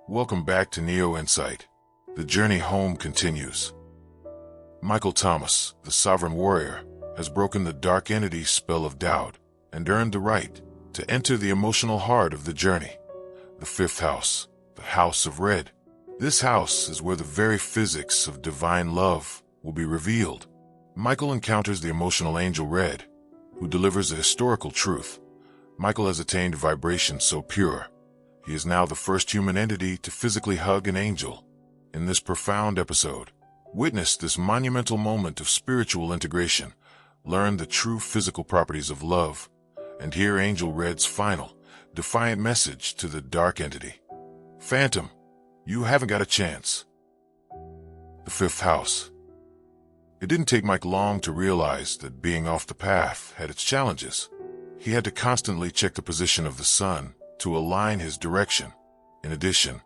Welcome back to Neo Insight. The journey home continues. Michael Thomas, the sovereign warrior, has broken the dark entity's spell of doubt and earned the right to enter the emotional heart of the journey. The fifth house, the house of red. This house is where the very physics of divine love will be revealed. Michael encounters the emotional angel Red, who delivers a historical truth. Michael has attained a vibration so pure. He is now the first human entity to physically hug an angel. In this profound episode, witness this monumental moment of spiritual integration, learn the true physical properties of love, and hear Angel Red's final, defiant message to the dark entity. Phantom, you haven't got a chance. The fifth house. It didn't take Mike long to realize that being off the path had its challenges. He had to constantly check the position of the sun to align his direction. In addition,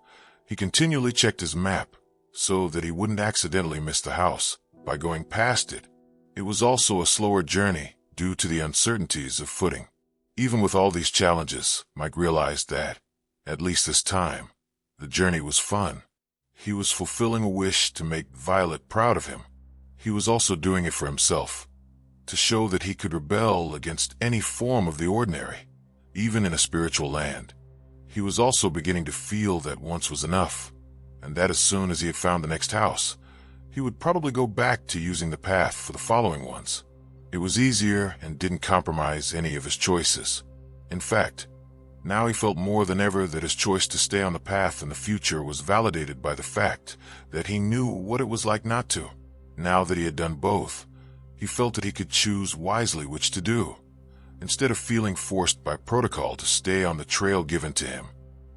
he continually checked his map so that he wouldn't accidentally miss the house by going past it. It was also a slower journey due to the uncertainties of footing. Even with all these challenges, Mike realized that, at least this time, the journey was fun. He was fulfilling a wish to make Violet proud of him. He was also doing it for himself, to show that he could rebel against any form of the ordinary, even in a spiritual land. He was also beginning to feel that once was enough, and that as soon as he had found the next house, he would probably go back to using the path for the following ones. It was easier and didn't compromise any of his choices. In fact, now he felt more than ever that his choice to stay on the path in the future was validated by the fact that he knew what it was like not to. Now that he had done both, he felt that he could choose wisely which to do, instead of feeling forced by protocol to stay on the trail given to him.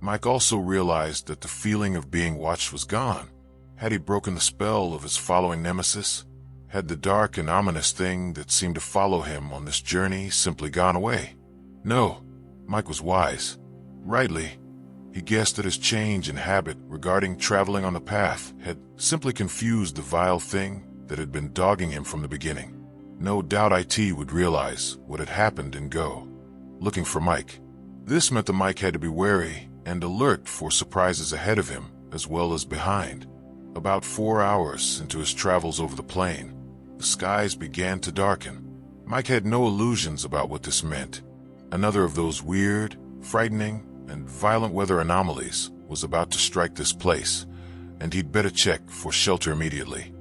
Mike also realized that the feeling of being watched was gone. Had he broken the spell of his following nemesis? Had the dark and ominous thing that seemed to follow him on this journey simply gone away? No, Mike was wise. Rightly, he guessed that his change in habit regarding traveling on the path had simply confused the vile thing that had been dogging him from the beginning. No doubt IT would realize what had happened and go looking for Mike. This meant that Mike had to be wary and alert for surprises ahead of him as well as behind. About 4 hours into his travels over the plain, the skies began to darken. Mike had no illusions about what this meant. Another of those weird, frightening, and violent weather anomalies was about to strike this place, and he'd better check for shelter immediately.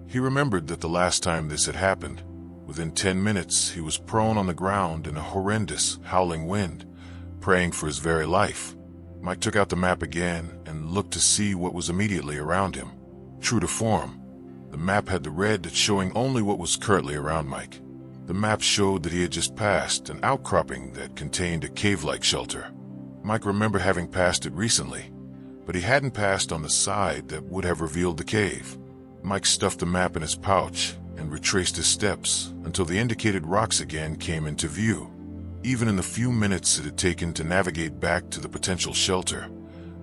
He remembered that the last time this had happened, within 10 minutes he was prone on the ground in a horrendous, howling wind, praying for his very life. Mike took out the map again and looked to see what was immediately around him. True to form, the map had the red showing only what was currently around Mike. The map showed that he had just passed an outcropping that contained a cave-like shelter. Mike remembered having passed it recently, but he hadn't passed on the side that would have revealed the cave. Mike stuffed the map in his pouch and retraced his steps until the indicated rocks again came into view. Even in the few minutes it had taken to navigate back to the potential shelter,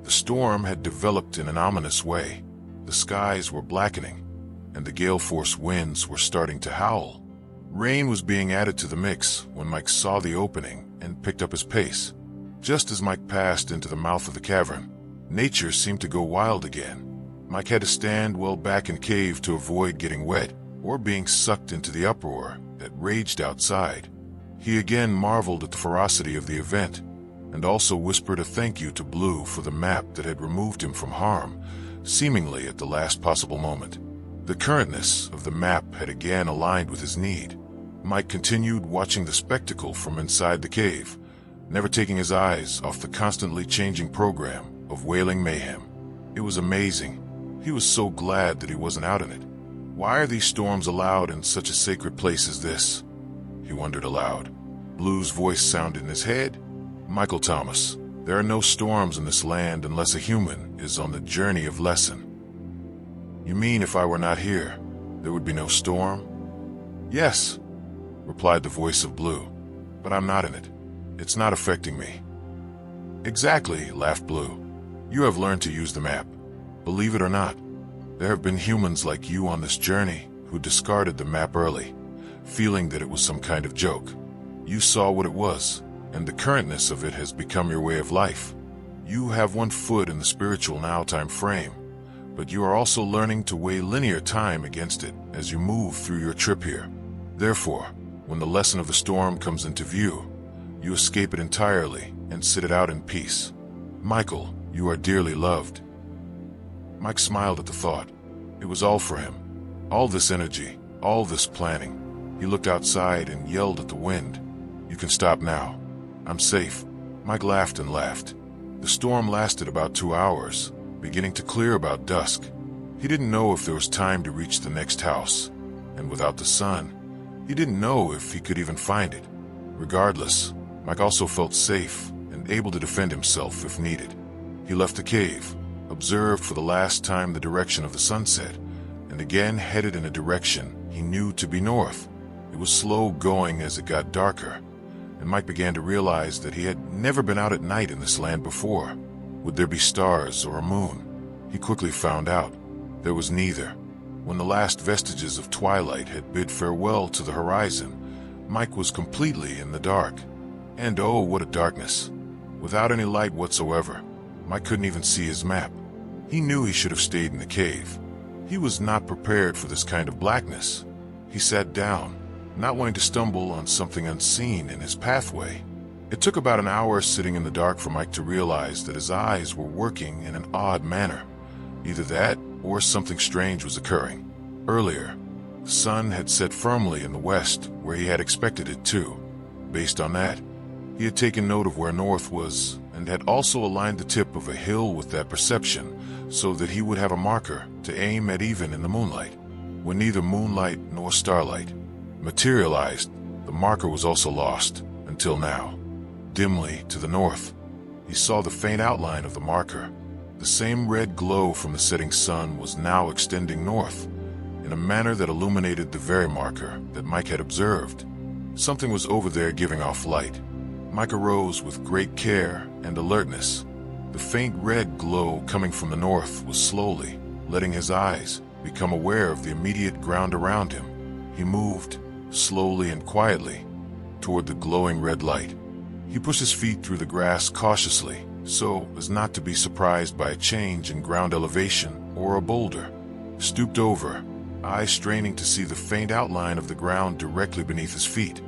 the storm had developed in an ominous way. The skies were blackening, and the gale-force winds were starting to howl. Rain was being added to the mix when Mike saw the opening and picked up his pace. Just as Mike passed into the mouth of the cavern, nature seemed to go wild again. Mike had to stand well back in cave to avoid getting wet or being sucked into the uproar that raged outside. He again marveled at the ferocity of the event, and also whispered a thank you to Blue for the map that had removed him from harm, seemingly at the last possible moment. The currentness of the map had again aligned with his need. Mike continued watching the spectacle from inside the cave, never taking his eyes off the constantly changing program of wailing mayhem. It was amazing. He was so glad that he wasn't out in it. Why are these storms allowed in such a sacred place as this? He wondered aloud. Blue's voice sounded in his head. Michael Thomas, there are no storms in this land unless a human is on the journey of lesson. You mean if I were not here, there would be no storm? Yes, replied the voice of Blue, but I'm not in it. It's not affecting me. Exactly, laughed Blue. You have learned to use the map. Believe it or not, there have been humans like you on this journey who discarded the map early, feeling that it was some kind of joke. You saw what it was, and the currentness of it has become your way of life. You have one foot in the spiritual now time frame, but you are also learning to weigh linear time against it as you move through your trip here. Therefore, when the lesson of the storm comes into view, you escape it entirely and sit it out in peace. Michael, you are dearly loved. Mike smiled at the thought. It was all for him. All this energy, all this planning. He looked outside and yelled at the wind. You can stop now. I'm safe. Mike laughed and laughed. The storm lasted about 2 hours, beginning to clear about dusk. He didn't know if there was time to reach the next house, and without the sun, he didn't know if he could even find it. Regardless, Mike also felt safe and able to defend himself if needed. He left the cave, observed for the last time the direction of the sunset, and again headed in a direction he knew to be north. It was slow going as it got darker, and Mike began to realize that he had never been out at night in this land before. Would there be stars or a moon? He quickly found out. There was neither. When the last vestiges of twilight had bid farewell to the horizon, Mike was completely in the dark. And oh, what a darkness. Without any light whatsoever, Mike couldn't even see his map. He knew he should have stayed in the cave. He was not prepared for this kind of blackness. He sat down, not wanting to stumble on something unseen in his pathway. It took about an hour sitting in the dark for Mike to realize that his eyes were working in an odd manner. Either that, or something strange was occurring. Earlier, the sun had set firmly in the west, where he had expected it to. Based on that, he had taken note of where north was, and had also aligned the tip of a hill with that perception, so that he would have a marker to aim at even in the moonlight. When neither moonlight nor starlight materialized, the marker was also lost, until now. Dimly, to the north, he saw the faint outline of the marker. The same red glow from the setting sun was now extending north, in a manner that illuminated the very marker that Mike had observed. Something was over there giving off light. Mike arose with great care and alertness. The faint red glow coming from the north was slowly letting his eyes become aware of the immediate ground around him. He moved, slowly and quietly, toward the glowing red light. He pushed his feet through the grass cautiously, so as not to be surprised by a change in ground elevation or a boulder. Stooped over, eyes straining to see the faint outline of the ground directly beneath his feet.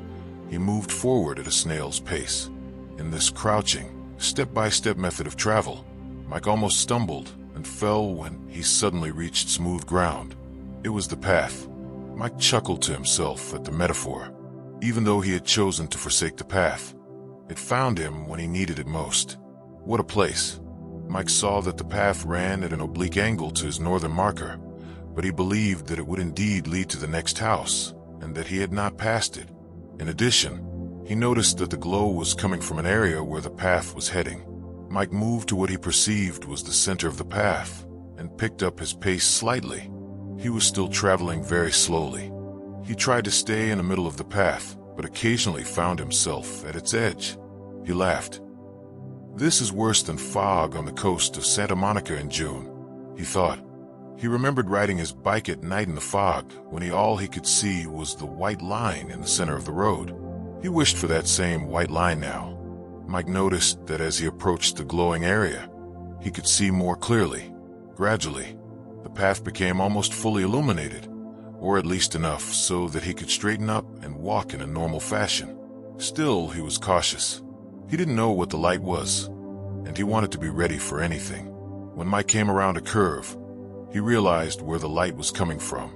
He moved forward at a snail's pace. In this crouching, step-by-step method of travel, Mike almost stumbled and fell when he suddenly reached smooth ground. It was the path. Mike chuckled to himself at the metaphor. Even though he had chosen to forsake the path, it found him when he needed it most. What a place. Mike saw that the path ran at an oblique angle to his northern marker, but he believed that it would indeed lead to the next house, and that he had not passed it. In addition, he noticed that the glow was coming from an area where the path was heading. Mike moved to what he perceived was the center of the path, and picked up his pace slightly. He was still traveling very slowly. He tried to stay in the middle of the path, but occasionally found himself at its edge. He laughed. This is worse than fog on the coast of Santa Monica in June, he thought. He remembered riding his bike at night in the fog when all he could see was the white line in the center of the road. He wished for that same white line now. Mike noticed that as he approached the glowing area, he could see more clearly. Gradually, the path became almost fully illuminated, or at least enough so that he could straighten up and walk in a normal fashion. Still, he was cautious. He didn't know what the light was, and he wanted to be ready for anything. When Mike came around a curve, he realized where the light was coming from.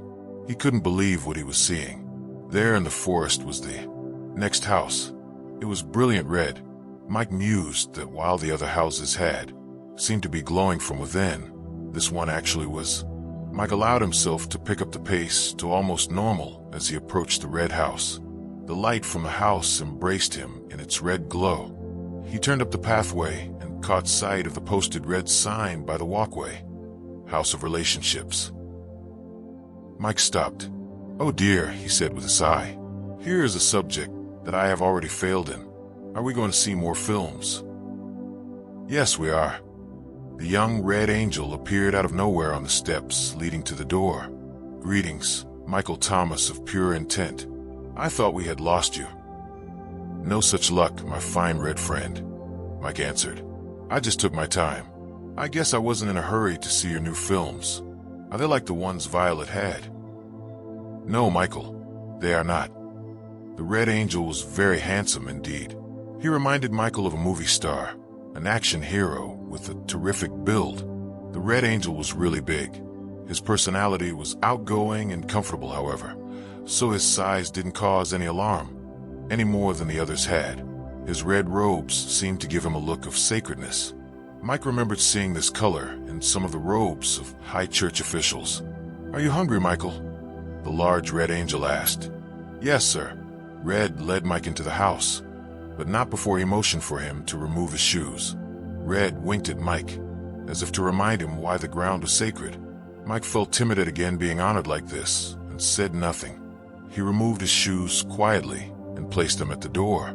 He couldn't believe what he was seeing. There in the forest was the next house. It was brilliant red. Mike mused that while the other houses seemed to be glowing from within, this one actually was. Mike allowed himself to pick up the pace to almost normal as he approached the red house. The light from the house embraced him in its red glow. He turned up the pathway and caught sight of the posted red sign by the walkway. House of Relationships. Mike stopped. Oh dear, he said with a sigh. Here is a subject that I have already failed in. Are we going to see more films? Yes, we are. The young red angel appeared out of nowhere on the steps leading to the door. Greetings, Michael Thomas of Pure Intent. I thought we had lost you. No such luck, my fine red friend, Mike answered. I just took my time. I guess I wasn't in a hurry to see your new films. Are they like the ones Violet had? No, Michael, they are not. The Red Angel was very handsome indeed. He reminded Michael of a movie star, an action hero with a terrific build. The Red Angel was really big. His personality was outgoing and comfortable, however, so his size didn't cause any alarm, any more than the others had. His red robes seemed to give him a look of sacredness. Mike remembered seeing this color in some of the robes of high church officials. Are you hungry, Michael? The large Red Angel asked. Yes, sir. Red led Mike into the house, but not before he motioned for him to remove his shoes. Red winked at Mike, as if to remind him why the ground was sacred. Mike felt timid at again being honored like this, and said nothing. He removed his shoes quietly and placed them at the door.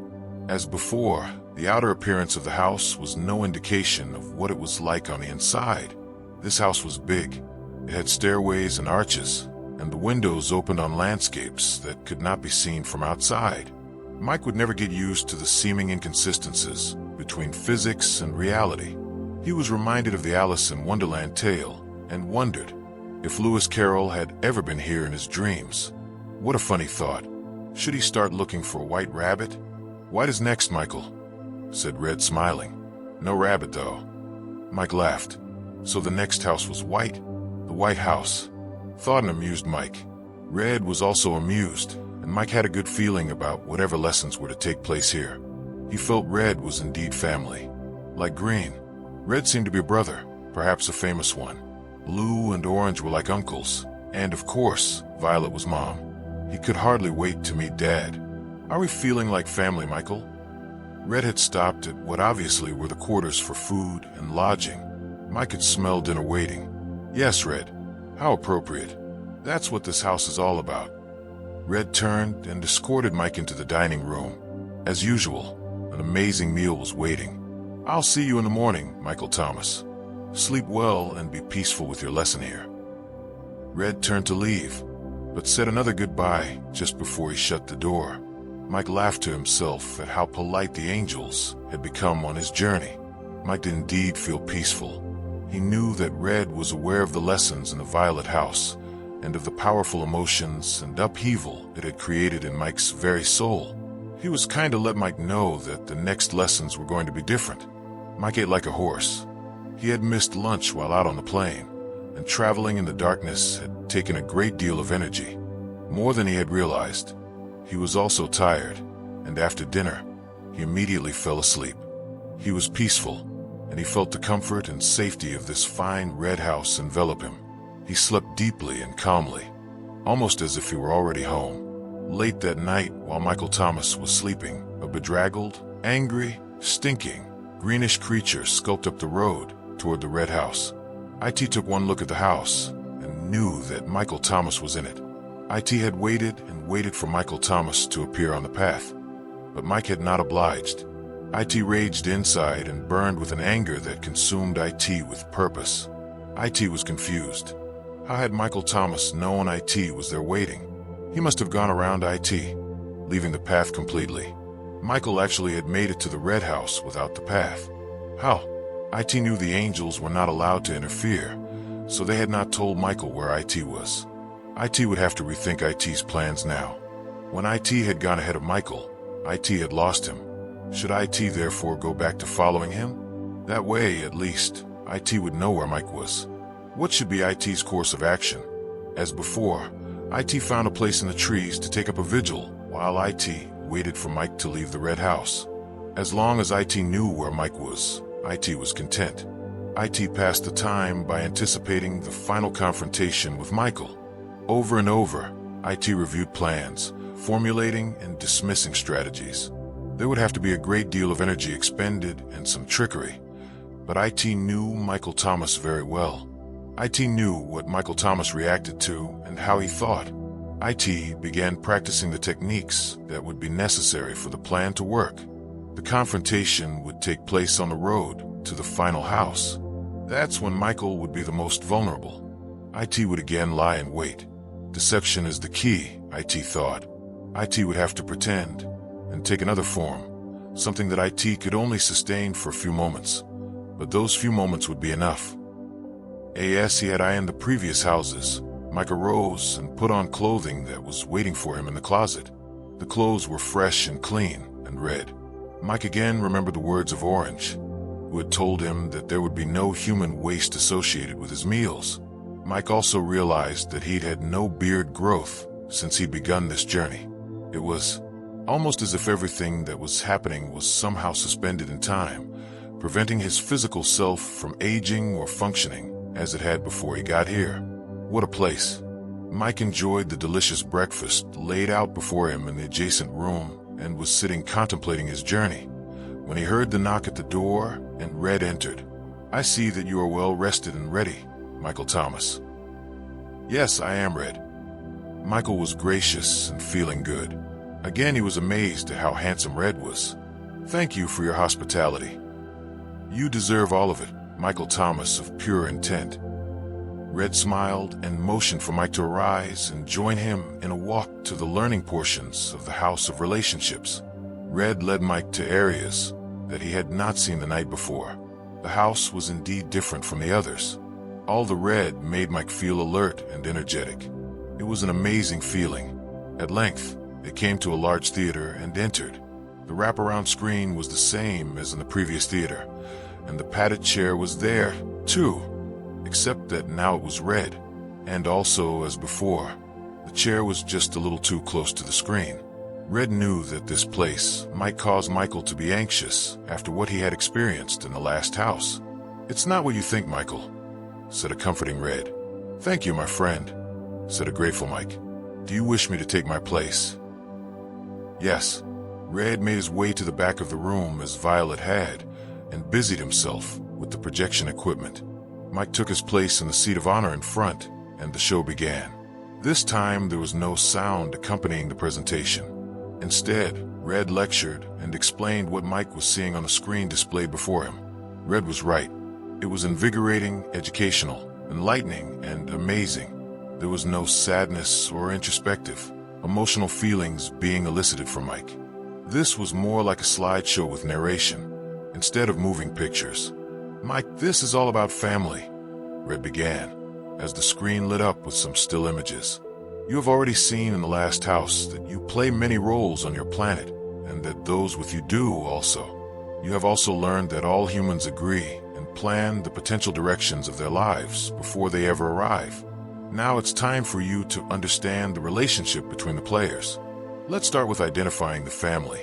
As before, the outer appearance of the house was no indication of what it was like on the inside. This house was big. It had stairways and arches, and the windows opened on landscapes that could not be seen from outside. Mike would never get used to the seeming inconsistencies between physics and reality. He was reminded of the Alice in Wonderland tale and wondered if Lewis Carroll had ever been here in his dreams. What a funny thought. Should he start looking for a white rabbit? White is next, Michael, said Red, smiling. No rabbit, though. Mike laughed. So the next house was white? The White House. Thought and amused Mike. Red was also amused, and Mike had a good feeling about whatever lessons were to take place here. He felt Red was indeed family. Like Green, Red seemed to be a brother, perhaps a famous one. Blue and Orange were like uncles, and of course, Violet was Mom. He could hardly wait to meet Dad. Are we feeling like family, Michael? Red had stopped at what obviously were the quarters for food and lodging. Mike had smelled dinner waiting. Yes, Red. How appropriate. That's what this house is all about. Red turned and escorted Mike into the dining room. As usual, an amazing meal was waiting. I'll see you in the morning, Michael Thomas. Sleep well and be peaceful with your lesson here. Red turned to leave, but said another goodbye just before he shut the door. Mike laughed to himself at how polite the angels had become on his journey. Mike did indeed feel peaceful. He knew that Red was aware of the lessons in the Violet House and of the powerful emotions and upheaval it had created in Mike's very soul. He was kind of let Mike know that the next lessons were going to be different. Mike ate like a horse. He had missed lunch while out on the plane, and traveling in the darkness had taken a great deal of energy, more than he had realized. He was also tired, and after dinner, he immediately fell asleep. He was peaceful, and he felt the comfort and safety of this fine red house envelop him. He slept deeply and calmly, almost as if he were already home. Late that night, while Michael Thomas was sleeping, a bedraggled, angry, stinking, greenish creature skulked up the road toward the red house. IT took one look at the house and knew that Michael Thomas was in it. IT had waited and waited for Michael Thomas to appear on the path, but Mike had not obliged. IT raged inside and burned with an anger that consumed IT with purpose. IT was confused. How had Michael Thomas known IT was there waiting? He must have gone around IT, leaving the path completely. Michael actually had made it to the red house without the path. How? IT knew the angels were not allowed to interfere, so they had not told Michael where IT was. IT would have to rethink IT's plans now. When IT had gone ahead of Michael, IT had lost him. Should IT therefore go back to following him? That way, at least, IT would know where Mike was. What should be IT's course of action? As before, IT found a place in the trees to take up a vigil while IT waited for Mike to leave the red house. As long as IT knew where Mike was, IT was content. IT passed the time by anticipating the final confrontation with Michael. Over and over, IT reviewed plans, formulating and dismissing strategies. There would have to be a great deal of energy expended and some trickery, but IT knew Michael Thomas very well. IT knew what Michael Thomas reacted to and how he thought. IT began practicing the techniques that would be necessary for the plan to work. The confrontation would take place on the road to the final house. That's when Michael would be the most vulnerable. IT would again lie in wait. Deception is the key, IT thought. IT would have to pretend and take another form, something that IT could only sustain for a few moments. but those few moments would be enough. As he had eyed in the previous houses, Mike arose and put on clothing that was waiting for him in the closet. The clothes were fresh and clean and red. Mike again remembered the words of Orange, who had told him that there would be no human waste associated with his meals. Mike also realized that he'd had no beard growth since he'd begun this journey. It was almost as if everything that was happening was somehow suspended in time, preventing his physical self from aging or functioning as it had before he got here. What a place. Mike enjoyed the delicious breakfast laid out before him in the adjacent room and was sitting contemplating his journey when he heard the knock at the door and Red entered. "I see that you are well rested and ready, Michael Thomas." "Yes, I am, Red." Michael was gracious and feeling good. Again, he was amazed at how handsome Red was. "Thank you for your hospitality." "You deserve all of it, Michael Thomas of pure intent." Red smiled and motioned for Mike to arise and join him in a walk to the learning portions of the House of Relationships. Red led Mike to areas that he had not seen the night before. The house was indeed different from the others. All the red made Mike feel alert and energetic. It was an amazing feeling. At length, they came to a large theater and entered. The wraparound screen was the same as in the previous theater, and the padded chair was there, too, except that now it was red, and also, as before, the chair was just a little too close to the screen. Red knew that this place might cause Michael to be anxious after what he had experienced in the last house. "It's not what you think, Michael," said a comforting Red. "Thank you, my friend," said a grateful Mike. "Do you wish me to take my place?" "Yes." Red made his way to the back of the room as Violet had, and busied himself with the projection equipment. Mike took his place in the seat of honor in front, and the show began. This time there was no sound accompanying the presentation. Instead, Red lectured and explained what Mike was seeing on the screen displayed before him. Red was right. It was invigorating, educational, enlightening, and amazing. There was no sadness or introspective, emotional feelings being elicited from Mike. This was more like a slideshow with narration, instead of moving pictures. "Mike, this is all about family," Red began, as the screen lit up with some still images. "You have already seen in the last house that you play many roles on your planet, and that those with you do also. You have also learned that all humans agree and plan the potential directions of their lives before they ever arrive. Now it's time for you to understand the relationship between the players. Let's start with identifying the family."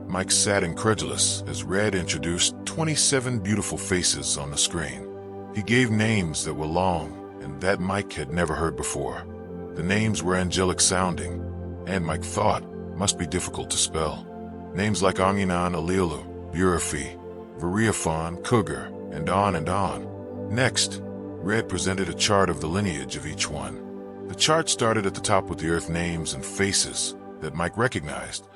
Mike sat incredulous as Red introduced 27 beautiful faces on the screen. He gave names that were long and that Mike had never heard before. The names were angelic sounding, and Mike thought must be difficult to spell. Names like Anginan Alilu, Burafi, Variafon, Cougar, and on and on. Next, Red presented a chart of the lineage of each one. The chart started at the top with the Earth names and faces that Mike recognized,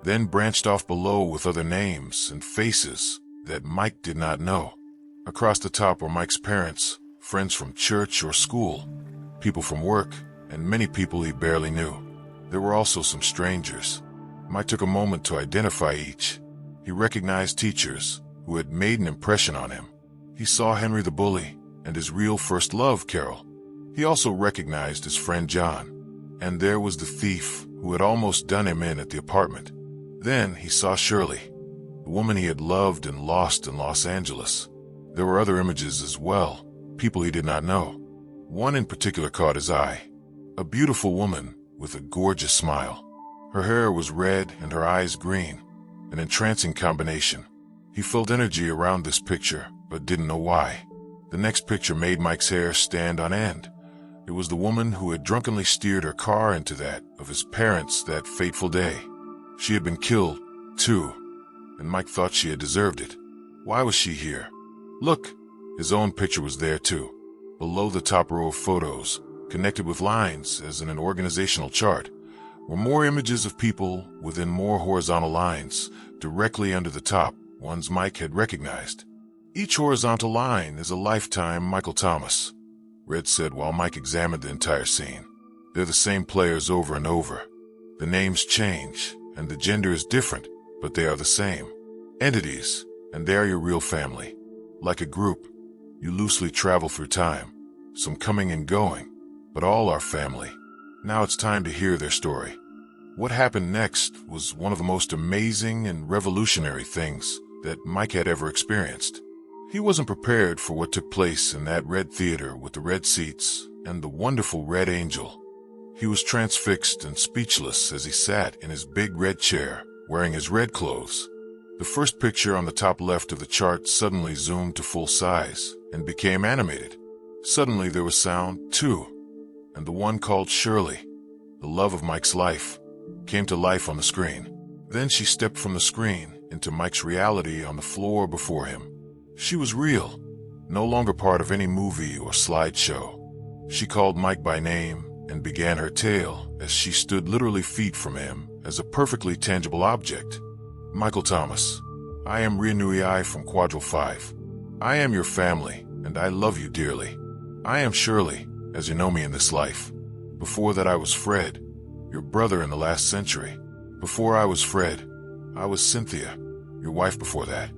then branched off below with other names and faces that Mike did not know. Across the top were Mike's parents, friends from church or school, people from work, and many people he barely knew. There were also some strangers. Mike took a moment to identify each. He recognized teachers who had made an impression on him. He saw Henry the Bully and his real first love, Carroll. He also recognized his friend John. And there was the thief who had almost done him in at the apartment. Then he saw Shirley, the woman he had loved and lost in Los Angeles. There were other images as well, people he did not know. One in particular caught his eye. A beautiful woman with a gorgeous smile. Her hair was red and her eyes green, an entrancing combination. He felt energy around this picture, but didn't know why. The next picture made Mike's hair stand on end. It was the woman who had drunkenly steered her car into that of his parents that fateful day. She had been killed, too, and Mike thought she had deserved it. Why was she here? Look, his own picture was there, too. Below the top row of photos, connected with lines as in an organizational chart, were more images of people within more horizontal lines, directly under the top, ones Mike had recognized. Each horizontal line is a lifetime Michael Thomas, Red said while Mike examined the entire scene. They're the same players over and over. The names change, and the gender is different, but they are the same. Entities, and they are your real family. Like a group, you loosely travel through time, some coming and going, but all are family. Now it's time to hear their story. What happened next was one of the most amazing and revolutionary things that Mike had ever experienced. He wasn't prepared for what took place in that red theater with the red seats and the wonderful red angel. He was transfixed and speechless as he sat in his big red chair, wearing his red clothes. The first picture on the top left of the chart suddenly zoomed to full size and became animated. Suddenly there was sound, too, and the one called Shirley, the love of Mike's life, came to life on the screen. Then she stepped from the screen into Mike's reality on the floor before him. She was real, no longer part of any movie or slideshow. She called Mike by name and began her tale as she stood literally feet from him as a perfectly tangible object. Michael Thomas, I am Ryanui from Quadral 5. I am your family, and I love you dearly. I am Shirley, as you know me in this life. Before that I was Fred, your brother in the last century. Before I was Fred, I was Cynthia, your wife before that.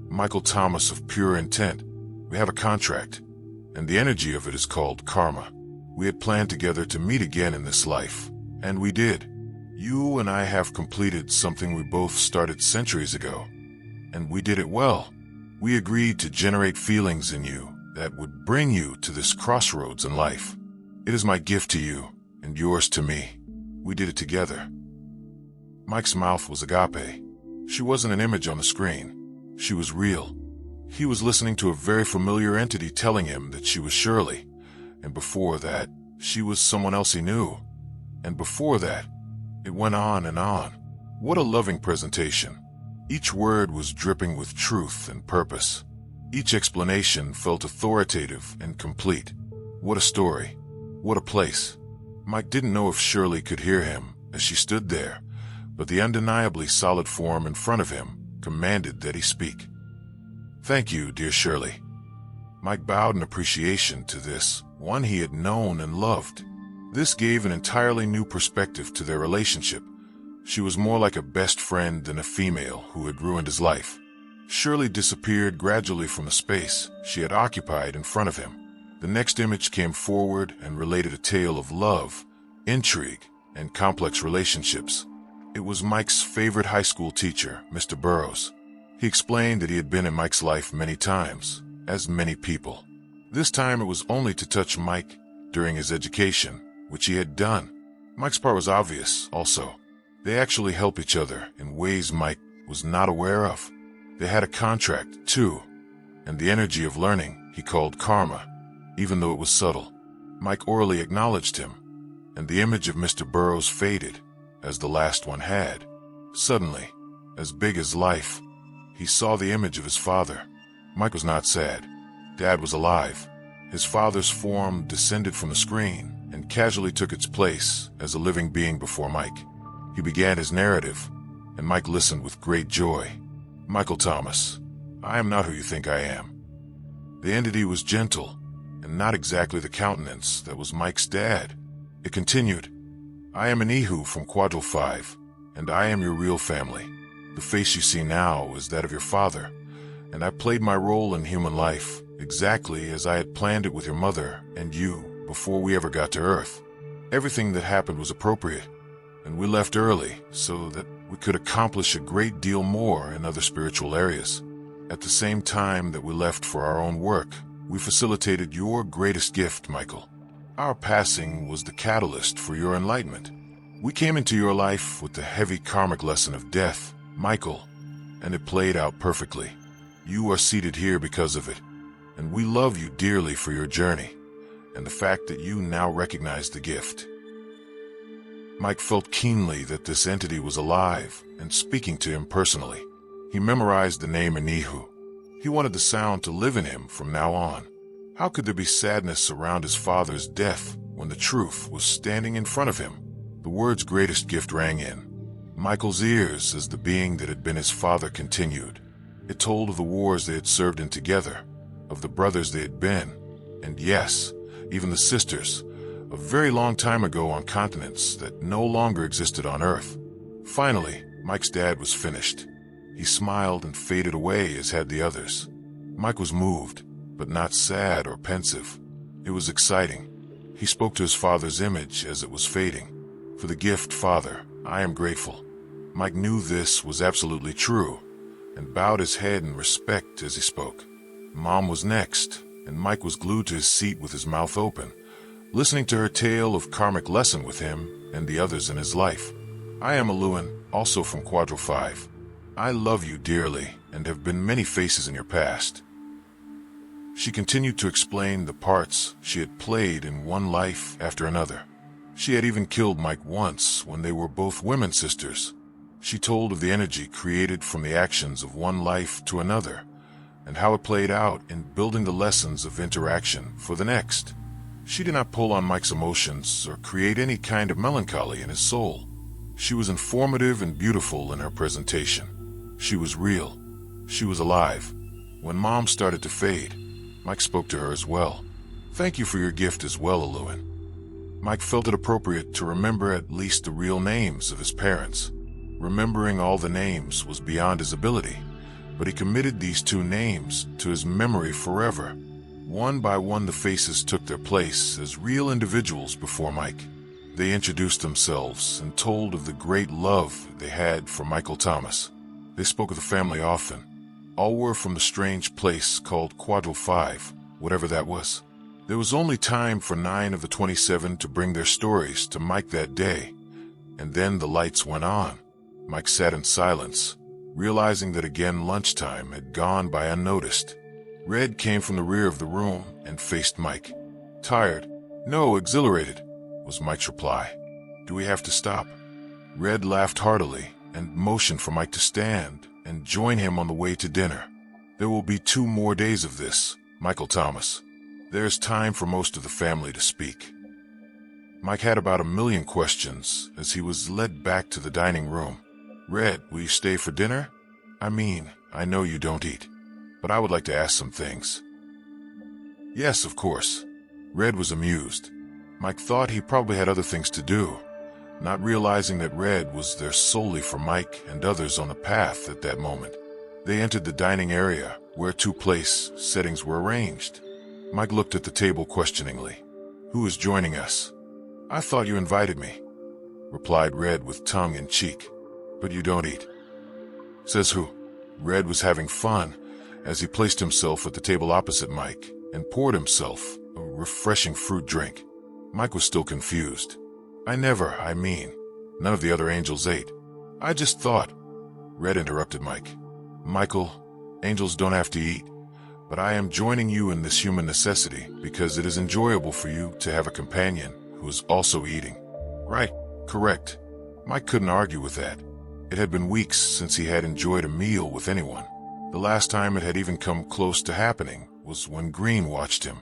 Michael Thomas of pure intent. We have a contract, and the energy of it is called karma. We had planned together to meet again in this life, and we did. You and I have completed something we both started centuries ago, and we did it well. We agreed to generate feelings in you that would bring you to this crossroads in life. It is my gift to you, and yours to me. We did it together. Mike's mouth was agape. She wasn't an image on the screen. She was real. He was listening to a very familiar entity telling him that she was Shirley, and before that, she was someone else he knew. And before that, it went on and on. What a loving presentation. Each word was dripping with truth and purpose. Each explanation felt authoritative and complete. What a story. What a place. Mike didn't know if Shirley could hear him as she stood there, but the undeniably solid form in front of him commanded that he speak. Thank you, dear Shirley. Mike bowed in appreciation to this, one he had known and loved. This gave an entirely new perspective to their relationship. She was more like a best friend than a female who had ruined his life. Shirley disappeared gradually from the space she had occupied in front of him. The next image came forward and related a tale of love, intrigue, and complex relationships. It was Mike's favorite high school teacher, Mr. Burroughs. He explained that he had been in Mike's life many times, as many people. This time it was only to touch Mike during his education, which he had done. Mike's part was obvious, also. They actually help each other in ways Mike was not aware of. They had a contract, too, and the energy of learning he called karma, even though it was subtle. Mike orally acknowledged him, and the image of Mr. Burroughs faded, as the last one had. Suddenly, as big as life, he saw the image of his father. Mike was not sad. Dad was alive. His father's form descended from the screen and casually took its place as a living being before Mike. He began his narrative, and Mike listened with great joy. Michael Thomas, I am not who you think I am. The entity was gentle, and not exactly the countenance that was Mike's dad. It continued, I am an Ihu from Quadral 5, and I am your real family. The face you see now is that of your father, and I played my role in human life exactly as I had planned it with your mother and you before we ever got to Earth. Everything that happened was appropriate, and we left early so that we could accomplish a great deal more in other spiritual areas. At the same time that we left for our own work, we facilitated your greatest gift, Michael. Our passing was the catalyst for your enlightenment. We came into your life with the heavy karmic lesson of death, Michael, and it played out perfectly. You are seated here because of it, and we love you dearly for your journey, and the fact that you now recognize the gift. Mike felt keenly that this entity was alive and speaking to him personally. He memorized the name Anihu. He wanted the sound to live in him from now on. How could there be sadness around his father's death when the truth was standing in front of him? The word's greatest gift rang in Michael's ears as the being that had been his father continued. It told of the wars they had served in together, of the brothers they had been, and yes, even the sisters, a very long time ago on continents that no longer existed on Earth. Finally, Mike's dad was finished. He smiled and faded away as had the others. Mike was moved, but not sad or pensive. It was exciting. He spoke to his father's image as it was fading. "For the gift, Father, I am grateful." Mike knew this was absolutely true, and bowed his head in respect as he spoke. Mom was next, and Mike was glued to his seat with his mouth open, listening to her tale of karmic lesson with him and the others in his life. "I am a Lewin, also from Quadro 5. I love you dearly and have been many faces in your past." She continued to explain the parts she had played in one life after another. She had even killed Mike once when they were both women sisters. She told of the energy created from the actions of one life to another, and how it played out in building the lessons of interaction for the next. She did not pull on Mike's emotions or create any kind of melancholy in his soul. She was informative and beautiful in her presentation. She was real. She was alive. When Mom started to fade, Mike spoke to her as well. "Thank you for your gift as well, Lewin." Mike felt it appropriate to remember at least the real names of his parents. Remembering all the names was beyond his ability, but he committed these two names to his memory forever. One by one, the faces took their place as real individuals before Mike. They introduced themselves and told of the great love they had for Michael Thomas. They spoke of the family often. All were from the strange place called Quadro 5, whatever that was. There was only time for 9 of the 27 to bring their stories to Mike that day, and then the lights went on. Mike sat in silence, realizing that again lunchtime had gone by unnoticed. Red came from the rear of the room and faced Mike. "Tired? No, exhilarated," was Mike's reply. "Do we have to stop?" Red laughed heartily and motioned for Mike to stand and join him on the way to dinner. "There will be 2 more days of this, Michael Thomas. There's time for most of the family to speak." Mike had about 1,000,000 questions as he was led back to the dining room. "Red, will you stay for dinner? I know you don't eat, but I would like to ask some things." "Yes, of course." Red was amused. Mike thought he probably had other things to do, not realizing that Red was there solely for Mike and others on the path at that moment. They entered the dining area where 2 place settings were arranged. Mike looked at the table questioningly. "Who is joining us?" "I thought you invited me," replied Red with tongue in cheek. "But you don't eat." "Says who?" Red was having fun as he placed himself at the table opposite Mike and poured himself a refreshing fruit drink. Mike was still confused. None of the other angels ate. I just thought." Red interrupted Mike. "Michael, angels don't have to eat, but I am joining you in this human necessity because it is enjoyable for you to have a companion who is also eating." "Right, correct." Mike couldn't argue with that. It had been weeks since he had enjoyed a meal with anyone. The last time it had even come close to happening was when Green watched him.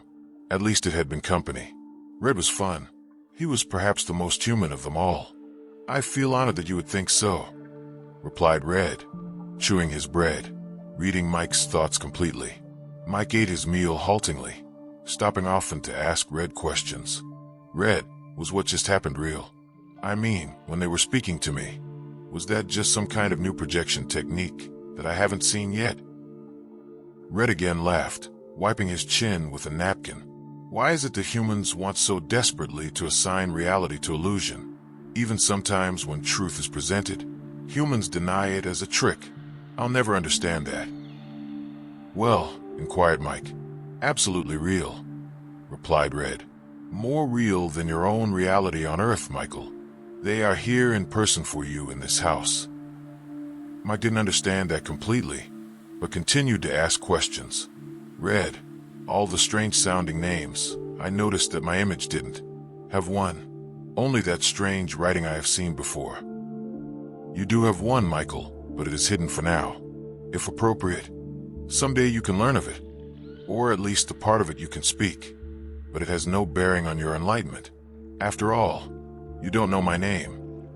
At least it had been company. Red was fun. He was perhaps the most human of them all. "I feel honored that you would think so," replied Red, chewing his bread, reading Mike's thoughts completely. Mike ate his meal haltingly, stopping often to ask Red questions. "Red, was what just happened real? When they were speaking to me, was that just some kind of new projection technique that I haven't seen yet?" Red again laughed, wiping his chin with a napkin. "Why is it that humans want so desperately to assign reality to illusion? Even sometimes when truth is presented, humans deny it as a trick. I'll never understand that." "Well," inquired Mike. "Absolutely real," replied Red. "More real than your own reality on Earth, Michael. They are here in person for you in this house." Mike didn't understand that completely, but continued to ask questions. "Red, all the strange-sounding names, I noticed that my image didn't have one. Only that strange writing I have seen before." "You do have one, Michael, but it is hidden for now. If appropriate, someday you can learn of it, or at least the part of it you can speak, but it has no bearing on your enlightenment. After all, you don't know my name,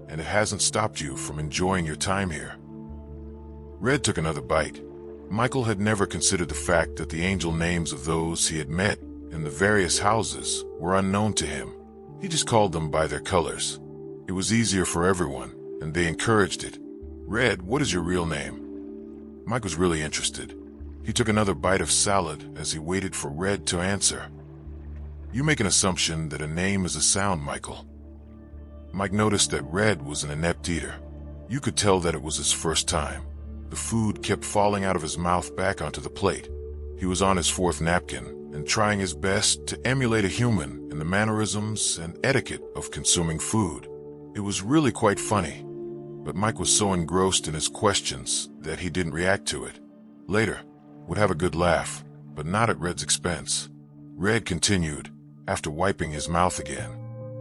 and it hasn't stopped you from enjoying your time here." Red took another bite. Michael had never considered the fact that the angel names of those he had met in the various houses were unknown to him. He just called them by their colors. It was easier for everyone, and they encouraged it. "Red, what is your real name?" Mike was really interested. He took another bite of salad as he waited for Red to answer. You make an assumption that a name is a sound, Michael. Mike noticed that Red was an inept eater. You could tell that it was his first time. The food kept falling out of his mouth back onto the plate. He was on his fourth napkin and trying his best to emulate a human in the mannerisms and etiquette of consuming food. It was really quite funny, but Mike was so engrossed in his questions that he didn't react to it. Later, would have a good laugh, but not at Red's expense. Red continued, after wiping his mouth again.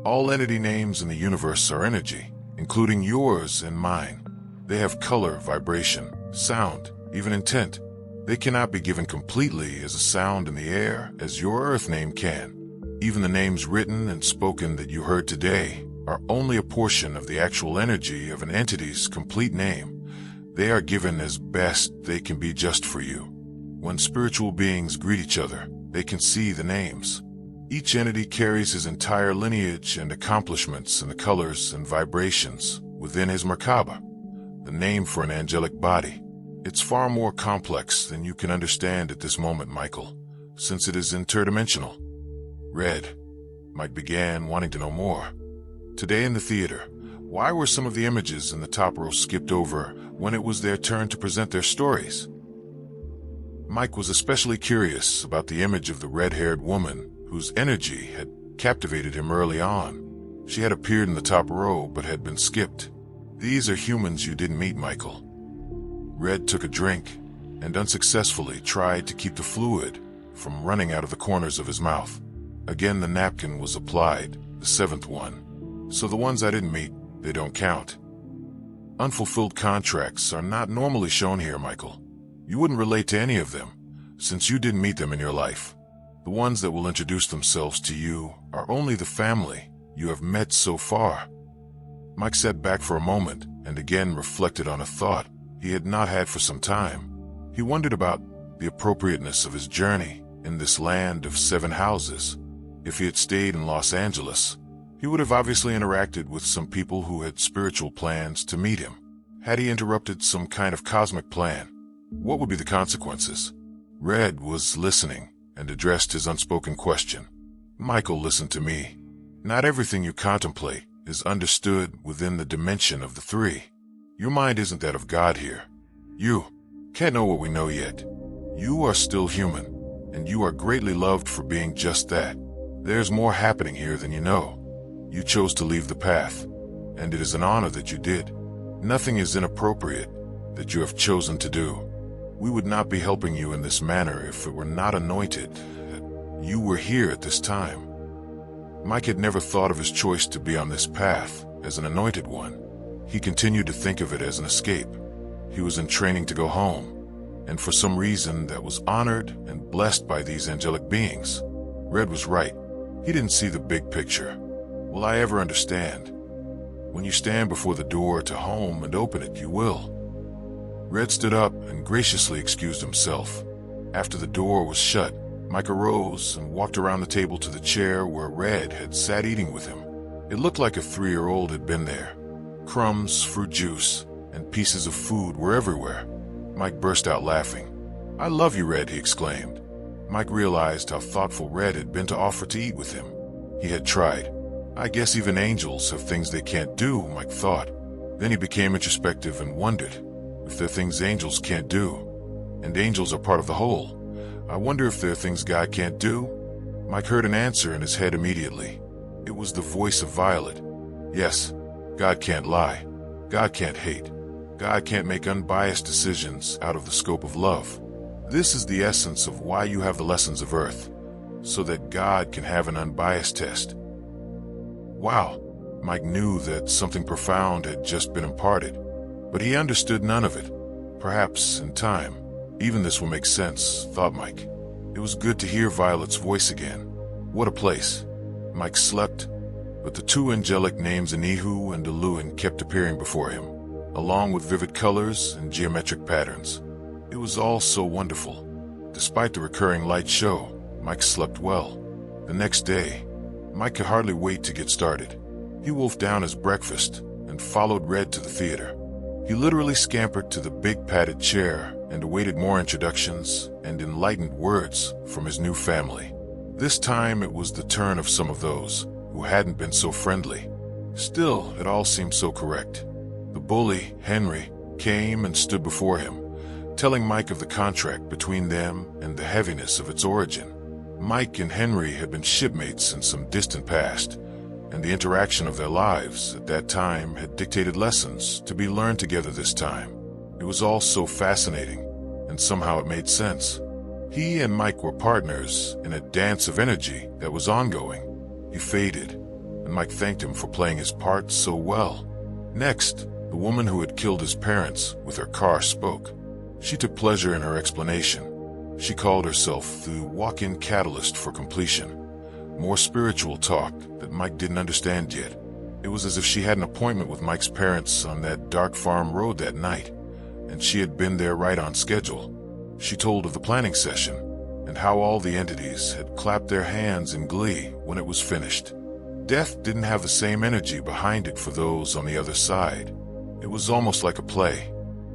All entity names in the universe are energy, including yours and mine. They have color, vibration, sound, even intent. They cannot be given completely as a sound in the air as your Earth name can. Even the names written and spoken that you heard today are only a portion of the actual energy of an entity's complete name. They are given as best they can be just for you. When spiritual beings greet each other, they can see the names. Each entity carries his entire lineage and accomplishments in the colors and vibrations within his Merkaba, the name for an angelic body. It's far more complex than you can understand at this moment, Michael, since it is interdimensional. Red, Mike began wanting to know more. Today in the theater, why were some of the images in the top row skipped over when it was their turn to present their stories? Mike was especially curious about the image of the red-haired woman whose energy had captivated him early on. She had appeared in the top row but had been skipped. These are humans you didn't meet, Michael. Red took a drink and unsuccessfully tried to keep the fluid from running out of the corners of his mouth. Again, the napkin was applied, the seventh one. So the ones I didn't meet, they don't count. Unfulfilled contracts are not normally shown here, Michael. You wouldn't relate to any of them, since you didn't meet them in your life. The ones that will introduce themselves to you are only the family you have met so far. Mike sat back for a moment and again reflected on a thought he had not had for some time. He wondered about the appropriateness of his journey in this land of 7 houses. If he had stayed in Los Angeles, he would have obviously interacted with some people who had spiritual plans to meet him. Had he interrupted some kind of cosmic plan, what would be the consequences? Red was listening and addressed his unspoken question. Michael, listen to me. Not everything you contemplate is understood within the dimension of the 3. Your mind isn't that of God here. You can't know what we know yet. You are still human, and you are greatly loved for being just that. There's more happening here than you know. You chose to leave the path, and it is an honor that you did. Nothing is inappropriate that you have chosen to do. We would not be helping you in this manner if it were not anointed that you were here at this time. Mike had never thought of his choice to be on this path as an anointed one. He continued to think of it as an escape. He was in training to go home, and for some reason that was honored and blessed by these angelic beings. Red was right. He didn't see the big picture. Will I ever understand? When you stand before the door to home and open it, you will. Red stood up and graciously excused himself. After the door was shut, Mike arose and walked around the table to the chair where Red had sat eating with him. It looked like a 3-year-old had been there. Crumbs, fruit juice, and pieces of food were everywhere. Mike burst out laughing. I love you, Red, he exclaimed. Mike realized how thoughtful Red had been to offer to eat with him. He had tried. I guess even angels have things they can't do, Mike thought. Then he became introspective and wondered if there are things angels can't do. And angels are part of the whole. I wonder if there are things God can't do? Mike heard an answer in his head immediately. It was the voice of Violet. Yes, God can't lie. God can't hate. God can't make unbiased decisions out of the scope of love. This is the essence of why you have the lessons of Earth, so that God can have an unbiased test. Wow, Mike knew that something profound had just been imparted, but he understood none of it. Perhaps, in time, even this will make sense, thought Mike. It was good to hear Violet's voice again. What a place. Mike slept, but the 2 angelic names Anihu and Aluin kept appearing before him, along with vivid colors and geometric patterns. It was all so wonderful. Despite the recurring light show, Mike slept well. The next day, Mike could hardly wait to get started. He wolfed down his breakfast and followed Red to the theater. He literally scampered to the big padded chair and awaited more introductions and enlightened words from his new family. This time it was the turn of some of those who hadn't been so friendly. Still, it all seemed so correct. The bully, Henry, came and stood before him, telling Mike of the contract between them and the heaviness of its origin. Mike and Henry had been shipmates in some distant past, and the interaction of their lives at that time had dictated lessons to be learned together this time. It was all so fascinating, and somehow it made sense. He and Mike were partners in a dance of energy that was ongoing. He faded, and Mike thanked him for playing his part so well. Next, the woman who had killed his parents with her car spoke. She took pleasure in her explanation. She called herself the walk-in catalyst for completion. More spiritual talk that Mike didn't understand yet. It was as if she had an appointment with Mike's parents on that dark farm road that night, and she had been there right on schedule. She told of the planning session and how all the entities had clapped their hands in glee when it was finished. Death didn't have the same energy behind it for those on the other side. It was almost like a play.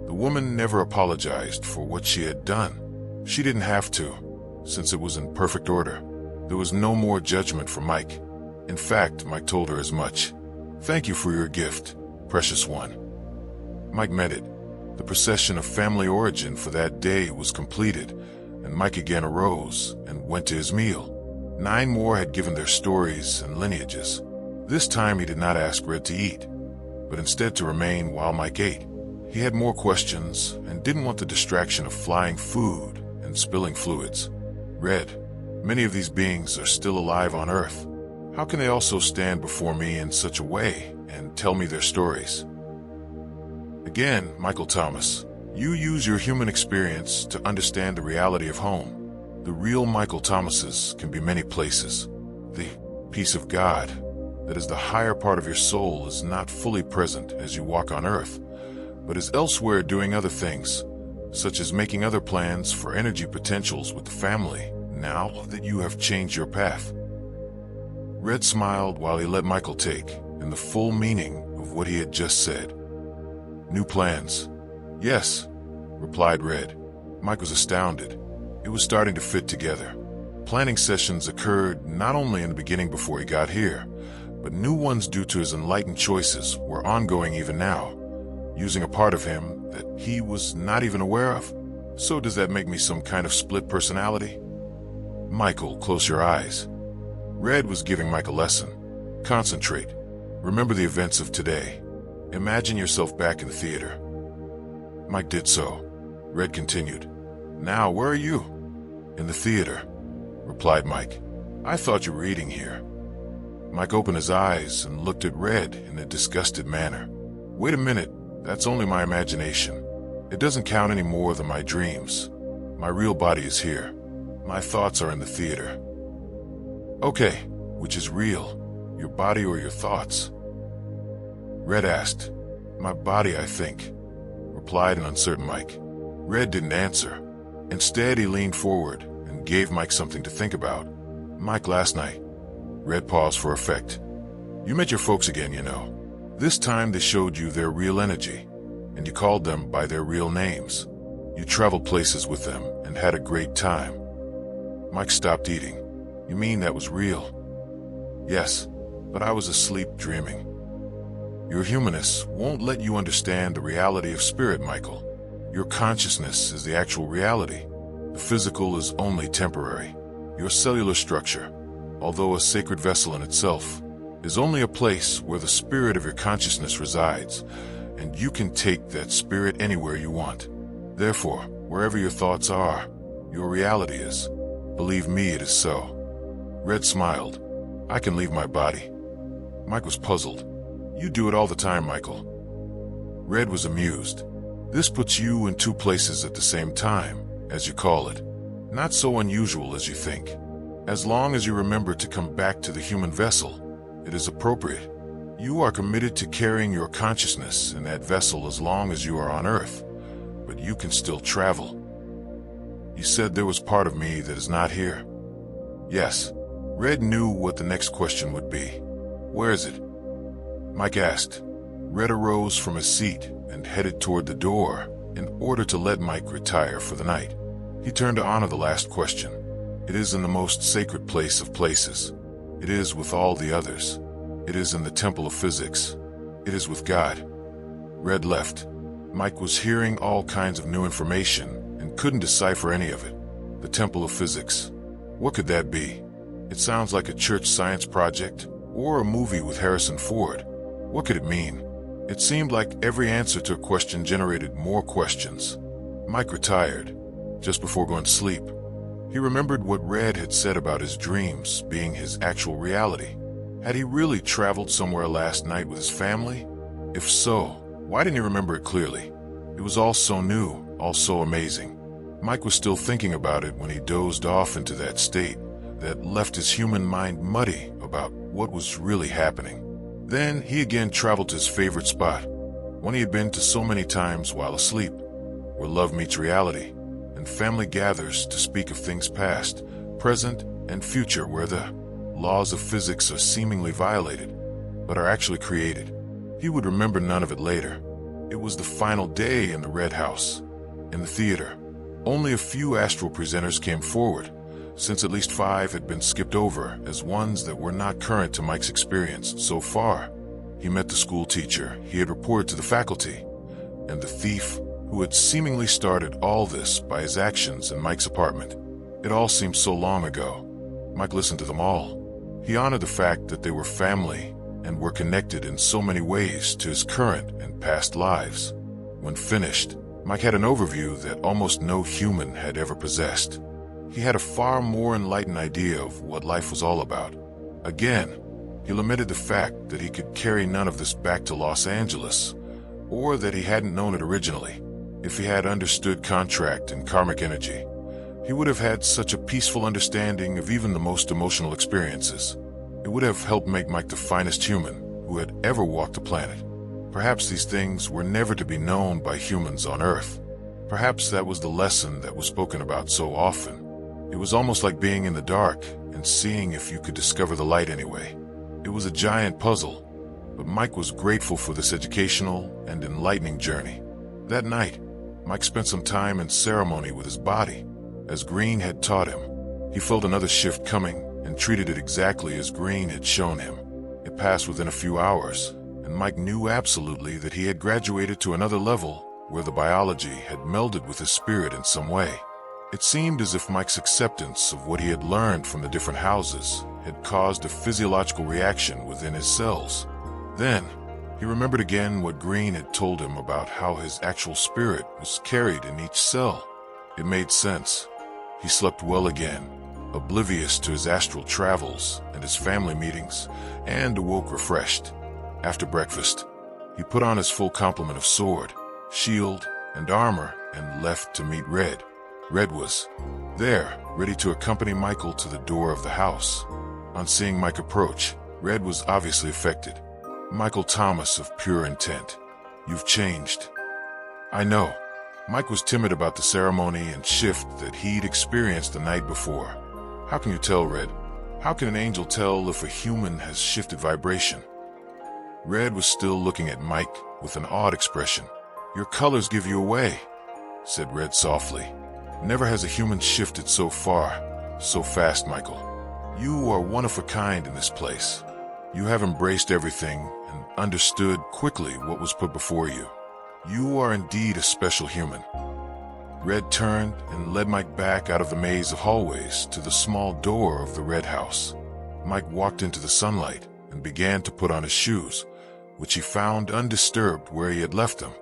The woman never apologized for what she had done. She didn't have to, since it was in perfect order. There was no more judgment for Mike. In fact, Mike told her as much. "Thank you for your gift, precious one." Mike meant it. The procession of family origin for that day was completed, and Mike again arose and went to his meal. 9 more had given their stories and lineages. This time he did not ask Red to eat, but instead to remain while Mike ate. He had more questions and didn't want the distraction of flying food and spilling fluids. "Red, many of these beings are still alive on Earth. How can they also stand before me in such a way and tell me their stories?" Again, Michael Thomas, you use your human experience to understand the reality of home. The real Michael Thomases can be many places. The peace of God, that is the higher part of your soul, is not fully present as you walk on Earth, but is elsewhere doing other things, such as making other plans for energy potentials with the family, now that you have changed your path. Red smiled while he let Michael take in the full meaning of what he had just said. "New plans?" "Yes," replied Red. Mike was astounded. It was starting to fit together. Planning sessions occurred not only in the beginning before he got here, but new ones due to his enlightened choices were ongoing even now, using a part of him that he was not even aware of. "So does that make me some kind of split personality?" "Michael, close your eyes." Red was giving Mike a lesson. "Concentrate. Remember the events of today. Imagine yourself back in the theater." Mike did so. Red continued. "Now, where are you?" "In the theater," replied Mike. "I thought you were eating here." Mike opened his eyes and looked at Red in a disgusted manner. "Wait a minute, that's only my imagination. It doesn't count any more than my dreams. My real body is here. My thoughts are in the theater." "Okay, which is real, your body or your thoughts?" Red asked. "My body, I think," replied an uncertain Mike. Red didn't answer. Instead, he leaned forward and gave Mike something to think about. "Mike, last night." Red paused for effect. "You met your folks again, you know. This time they showed you their real energy, and you called them by their real names. You traveled places with them and had a great time." Mike stopped eating. "You mean that was real?" "Yes, but I was asleep dreaming." Your humanness won't let you understand the reality of spirit, Michael. Your consciousness is the actual reality. The physical is only temporary. Your cellular structure, although a sacred vessel in itself, is only a place where the spirit of your consciousness resides, and you can take that spirit anywhere you want. Therefore, wherever your thoughts are, your reality is. Believe me, it is so. Red smiled. "I can leave my body." Mike was puzzled. "You do it all the time, Michael." Red was amused. "This puts you in 2 places at the same time, as you call it. Not so unusual as you think. As long as you remember to come back to the human vessel, it is appropriate. You are committed to carrying your consciousness in that vessel as long as you are on Earth, but you can still travel." "You said there was part of me that is not here." "Yes." Red knew what the next question would be. "Where is it?" Mike asked. Red arose from his seat and headed toward the door, in order to let Mike retire for the night. He turned to honor the last question. It is in the most sacred place of places. It is with all the others. It is in the temple of physics. It is with God. Red left. Mike was hearing all kinds of new information and couldn't decipher any of it. The temple of physics. What could that be? It sounds like a church science project or a movie with Harrison Ford. What could it mean? It seemed like every answer to a question generated more questions. Mike retired. Just before going to sleep, he remembered what Red had said about his dreams being his actual reality. Had he really traveled somewhere last night with his family? If so, why didn't he remember it clearly? It was all so new, all so amazing. Mike was still thinking about it when he dozed off into that state that left his human mind muddy about what was really happening. Then he again traveled to his favorite spot, one he had been to so many times while asleep, where love meets reality, and family gathers to speak of things past, present, and future, where the laws of physics are seemingly violated, but are actually created. He would remember none of it later. It was the final day in the Red House. In the theater, only a few astral presenters came forward, since at least 5 had been skipped over as ones that were not current to Mike's experience so far. He met the school teacher he had reported to the faculty, and the thief who had seemingly started all this by his actions in Mike's apartment. It all seemed so long ago. Mike listened to them all. He honored the fact that they were family and were connected in so many ways to his current and past lives. When finished, Mike had an overview that almost no human had ever possessed. He had a far more enlightened idea of what life was all about. Again, he lamented the fact that he could carry none of this back to Los Angeles, or that he hadn't known it originally. If he had understood contract and karmic energy, he would have had such a peaceful understanding of even the most emotional experiences. It would have helped make Mike the finest human who had ever walked the planet. Perhaps these things were never to be known by humans on Earth. Perhaps that was the lesson that was spoken about so often. It was almost like being in the dark and seeing if you could discover the light anyway. It was a giant puzzle, but Mike was grateful for this educational and enlightening journey. That night, Mike spent some time in ceremony with his body, as Green had taught him. He felt another shift coming and treated it exactly as Green had shown him. It passed within a few hours, and Mike knew absolutely that he had graduated to another level where the biology had melded with his spirit in some way. It seemed as if Mike's acceptance of what he had learned from the different houses had caused a physiological reaction within his cells. Then, he remembered again what Green had told him about how his actual spirit was carried in each cell. It made sense. He slept well again, oblivious to his astral travels and his family meetings, and awoke refreshed. After breakfast, he put on his full complement of sword, shield, and armor and left to meet Red. Red was there, ready to accompany Michael to the door of the house. On seeing Mike approach, Red was obviously affected. "Michael Thomas of pure intent. You've changed." "I know." Mike was timid about the ceremony and shift that he'd experienced the night before. "How can you tell, Red? How can an angel tell if a human has shifted vibration?" Red was still looking at Mike with an odd expression. "Your colors give you away," said Red softly. "Never has a human shifted so far, so fast, Michael. You are one of a kind in this place. You have embraced everything and understood quickly what was put before you. You are indeed a special human." Red turned and led Mike back out of the maze of hallways to the small door of the Red House. Mike walked into the sunlight and began to put on his shoes, which he found undisturbed where he had left them.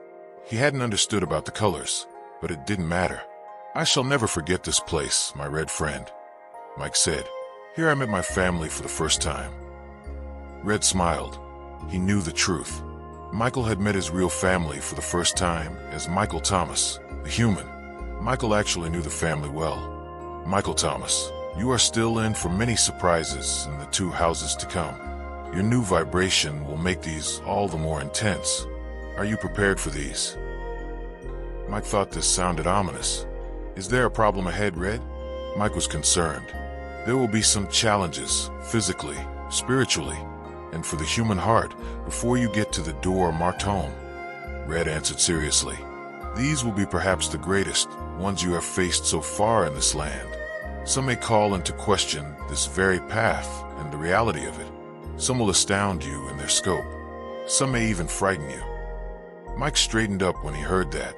He hadn't understood about the colors, but it didn't matter. "I shall never forget this place, my red friend," Mike said. "Here I met my family for the first time." Red smiled. He knew the truth. Michael had met his real family for the first time as Michael Thomas, the human. Michael actually knew the family well. "Michael Thomas, you are still in for many surprises in the 2 houses to come. Your new vibration will make these all the more intense. Are you prepared for these?" Mike thought this sounded ominous. "Is there a problem ahead, Red?" Mike was concerned. "There will be some challenges, physically, spiritually, and for the human heart before you get to the door marked home," Red answered seriously. These will be perhaps the greatest ones you have faced so far in this land. Some may call into question this very path and the reality of it. Some will astound you in their scope. Some may even frighten you. Mike straightened up when he heard that.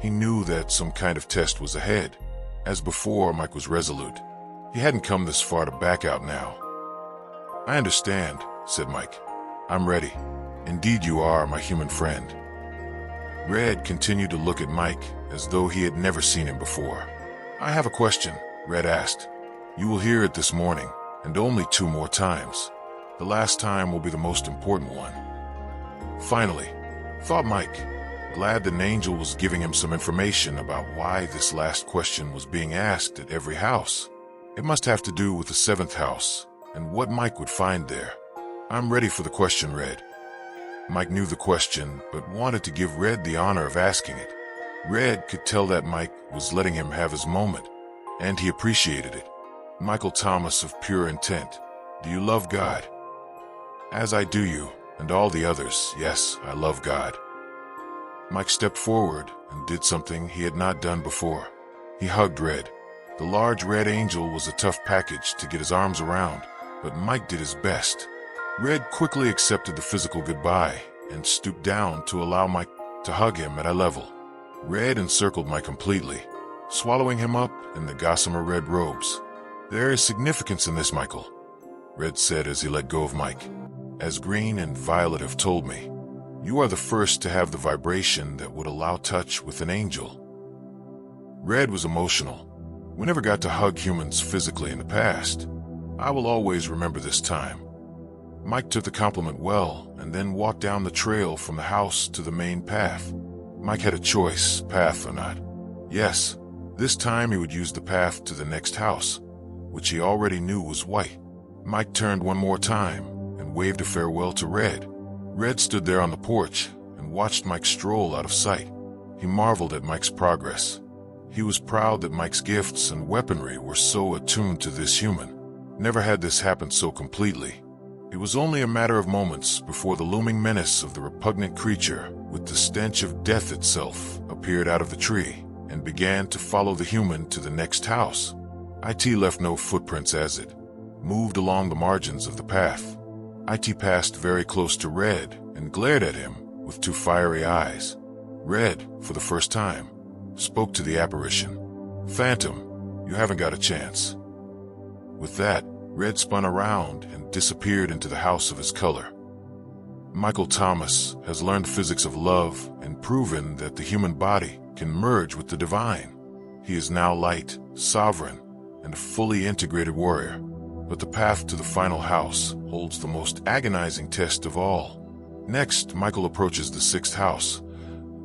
He knew that some kind of test was ahead. As before, Mike was resolute. He hadn't come this far to back out now. "I understand," said Mike. "I'm ready." "Indeed you are, my human friend." Red continued to look at Mike as though he had never seen him before. "I have a question," Red asked. "You will hear it this morning, and only 2 more times. The last time will be the most important one." Finally, thought Mike, glad that an angel was giving him some information about why this last question was being asked at every house. It must have to do with the 7th house, and what Mike would find there. "I'm ready for the question, Red." Mike knew the question, but wanted to give Red the honor of asking it. Red could tell that Mike was letting him have his moment, and he appreciated it. "Michael Thomas of pure intent, do you love God?" "As I do you, and all the others, yes, I love God." Mike stepped forward and did something he had not done before. He hugged Red. The large red angel was a tough package to get his arms around, but Mike did his best. Red quickly accepted the physical goodbye and stooped down to allow Mike to hug him at eye level. Red encircled Mike completely, swallowing him up in the gossamer red robes. "There is significance in this, Michael," Red said as he let go of Mike. "As Green and Violet have told me, you are the first to have the vibration that would allow touch with an angel." Red was emotional. "We never got to hug humans physically in the past. I will always remember this time." Mike took the compliment well and then walked down the trail from the house to the main path. Mike had a choice, path or not. Yes, this time he would use the path to the next house, which he already knew was white. Mike turned one more time and waved a farewell to Red. Red stood there on the porch and watched Mike stroll out of sight. He marveled at Mike's progress. He was proud that Mike's gifts and weaponry were so attuned to this human. Never had this happen so completely. It was only a matter of moments before the looming menace of the repugnant creature, with the stench of death itself, appeared out of the tree and began to follow the human to the next house. IT left no footprints as it moved along the margins of the path. IT passed very close to Red and glared at him with 2 fiery eyes. Red, for the first time, spoke to the apparition. "Phantom, you haven't got a chance." With that, Red spun around and disappeared into the house of his color. Michael Thomas has learned physics of love and proven that the human body can merge with the divine. He is now light, sovereign, and a fully integrated warrior. But the path to the final house holds the most agonizing test of all. Next, Michael approaches the 6th house,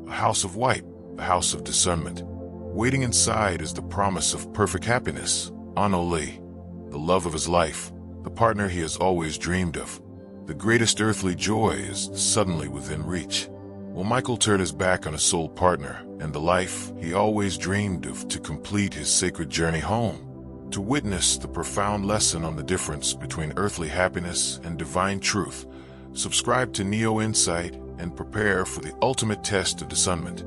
a house of white, the house of discernment. Waiting inside is the promise of perfect happiness, Anoli, the love of his life, the partner he has always dreamed of. The greatest earthly joy is suddenly within reach. Will Michael turn his back on his soul partner and the life he always dreamed of to complete his sacred journey home? To witness the profound lesson on the difference between earthly happiness and divine truth, subscribe to Neo Insight and prepare for the ultimate test of discernment.